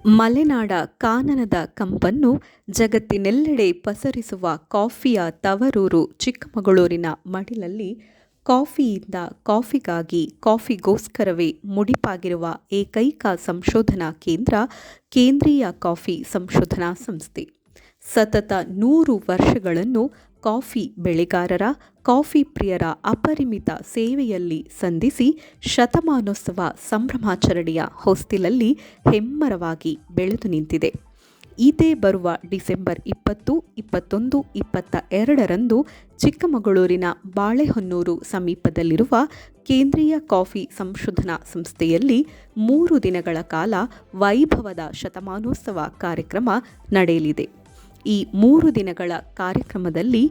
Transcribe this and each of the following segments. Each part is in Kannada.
ಮಲೆನಾಡ ಕಾನನದ ಕಂಪನ್ನು ಜಗತ್ತಿನೆಲ್ಲೆಡೆ ಪಸರಿಸುವ ಕಾಫಿಯ ತವರೂರು ಚಿಕ್ಕಮಗಳೂರಿನ ಮಡಿಲಲ್ಲಿ ಕಾಫಿಯಿಂದ ಕಾಫಿಗಾಗಿ ಕಾಫಿಗೋಸ್ಕರವೇ ಮುಡಿಪಾಗಿರುವ ಏಕೈಕ ಸಂಶೋಧನಾ ಕೇಂದ್ರ ಕೇಂದ್ರೀಯ ಕಾಫಿ ಸಂಶೋಧನಾ ಸಂಸ್ಥೆ. ಸತತ 100 ವರ್ಷಗಳನ್ನು ಕಾಫಿ ಬೆಳೆಗಾರರ, ಕಾಫಿ ಪ್ರಿಯರ ಅಪರಿಮಿತ ಸೇವೆಯಲ್ಲಿ ಸಂಧಿಸಿ ಶತಮಾನೋತ್ಸವ ಸಂಭ್ರಮಾಚರಣೆಯ ಹೊಸ್ತಿಲಲ್ಲಿ ಹೆಮ್ಮರವಾಗಿ ಬೆಳೆದು ನಿಂತಿದೆ. ಇದೇ ಬರುವ ಡಿಸೆಂಬರ್ 20, 21, 22ರಂದು ಚಿಕ್ಕಮಗಳೂರಿನ ಬಾಳೆಹೊನ್ನೂರು ಸಮೀಪದಲ್ಲಿರುವ ಕೇಂದ್ರೀಯ ಕಾಫಿ ಸಂಶೋಧನಾ ಸಂಸ್ಥೆಯಲ್ಲಿ 3 ದಿನಗಳ ಕಾಲ ವೈಭವದ ಶತಮಾನೋತ್ಸವ ಕಾರ್ಯಕ್ರಮ ನಡೆಯಲಿದೆ. ಈ 3 ದಿನಗಳ ಕಾರ್ಯಕ್ರಮದಲ್ಲಿ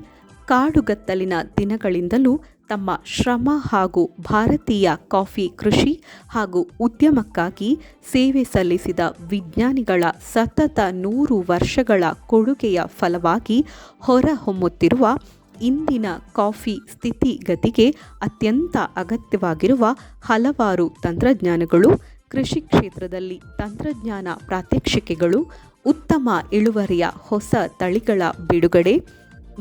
ಕಾಡುಗತ್ತಲಿನ ದಿನಗಳಿಂದಲೂ ತಮ್ಮ ಶ್ರಮ ಹಾಗೂ ಭಾರತೀಯ ಕಾಫಿ ಕೃಷಿ ಹಾಗೂ ಉದ್ಯಮಕ್ಕಾಗಿ ಸೇವೆ ಸಲ್ಲಿಸಿದ ವಿಜ್ಞಾನಿಗಳ ಸತತ 100 ವರ್ಷಗಳ ಕೊಡುಗೆಯ ಫಲವಾಗಿ ಹೊರಹೊಮ್ಮುತ್ತಿರುವ ಇಂದಿನ ಕಾಫಿ ಸ್ಥಿತಿಗತಿಗೆ ಅತ್ಯಂತ ಅಗತ್ಯವಾಗಿರುವ ಹಲವಾರು ತಂತ್ರಜ್ಞಾನಗಳು, ಕೃಷಿ ಕ್ಷೇತ್ರದಲ್ಲಿ ತಂತ್ರಜ್ಞಾನ ಪ್ರಾತ್ಯಕ್ಷಿಕೆಗಳು, ಉತ್ತಮ ಇಳುವರಿಯ ಹೊಸ ತಳಿಗಳ ಬಿಡುಗಡೆ,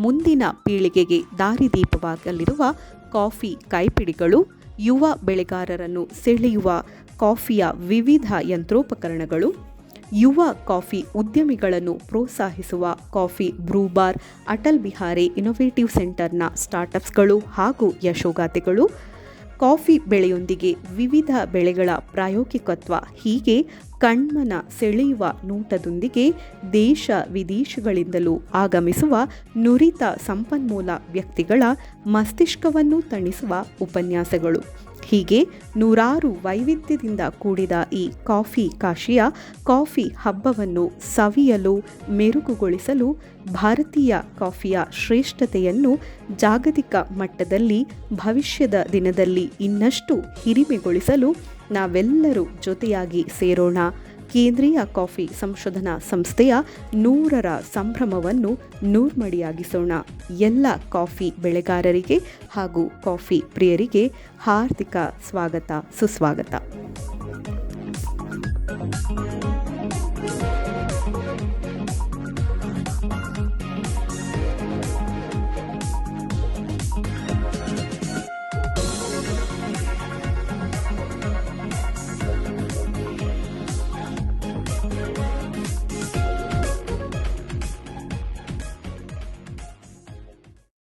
ಮುಂದಿನ ಪೀಳಿಗೆಗೆ ದಾರಿದೀಪವಾಗಲಿರುವ ಕಾಫಿ ಕೈಪಿಡಿಗಳು, ಯುವ ಬೆಳೆಗಾರರನ್ನು ಸೆಳೆಯುವ ಕಾಫಿಯ ವಿವಿಧ ಯಂತ್ರೋಪಕರಣಗಳು, ಯುವ ಕಾಫಿ ಉದ್ಯಮಿಗಳನ್ನು ಪ್ರೋತ್ಸಾಹಿಸುವ ಕಾಫಿ ಬ್ರೂಬಾರ್, ಅಟಲ್ ಬಿಹಾರಿ ಇನ್ನೋವೇಟಿವ್ ಸೆಂಟರ್ನ ಸ್ಟಾರ್ಟ್ಅಪ್ಸ್ಗಳು ಹಾಗೂ ಯಶೋಗಾಥೆಗಳು, ಕಾಫಿ ಬೆಳೆಯೊಂದಿಗೆ ವಿವಿಧ ಬೆಳೆಗಳ ಪ್ರಾಯೋಗಿಕತ್ವ ಹೀಗೆ ಕಣ್ಮನ ಸೆಳೆಯುವ ನೋಟದೊಂದಿಗೆ ದೇಶ ವಿದೇಶಗಳಿಂದಲೂ ಆಗಮಿಸುವ ನುರಿತ ಸಂಪನ್ಮೂಲ ವ್ಯಕ್ತಿಗಳ ಮಸ್ತಿಷ್ಕವನ್ನು ತಣಿಸುವ ಉಪನ್ಯಾಸಗಳು ಹೀಗೆ ನೂರಾರು ವೈವಿಧ್ಯದಿಂದ ಕೂಡಿದ ಈ ಕಾಫಿ ಕಾಶಿಯ ಕಾಫಿ ಹಬ್ಬವನ್ನು ಸವಿಯಲು, ಮೆರುಗುಗೊಳಿಸಲು, ಭಾರತೀಯ ಕಾಫಿಯ ಶ್ರೇಷ್ಠತೆಯನ್ನು ಜಾಗತಿಕ ಮಟ್ಟದಲ್ಲಿ ಭವಿಷ್ಯದ ದಿನದಲ್ಲಿ ಇನ್ನಷ್ಟು ಹಿರಿಮೆಗೊಳಿಸಲು ನಾವೆಲ್ಲರೂ ಜೊತೆಯಾಗಿ ಸೇರೋಣ. ಕೇಂದ್ರೀಯ ಕಾಫಿ ಸಂಶೋಧನಾ ಸಂಸ್ಥೆಯ 100ರ ಸಂಭ್ರಮವನ್ನು ನೂರ್ಮಡಿಯಾಗಿಸೋಣ. ಎಲ್ಲ ಕಾಫಿ ಬೆಳೆಗಾರರಿಗೆ ಹಾಗೂ ಕಾಫಿ ಪ್ರಿಯರಿಗೆ ಹಾರ್ದಿಕ ಸ್ವಾಗತ, ಸುಸ್ವಾಗತ.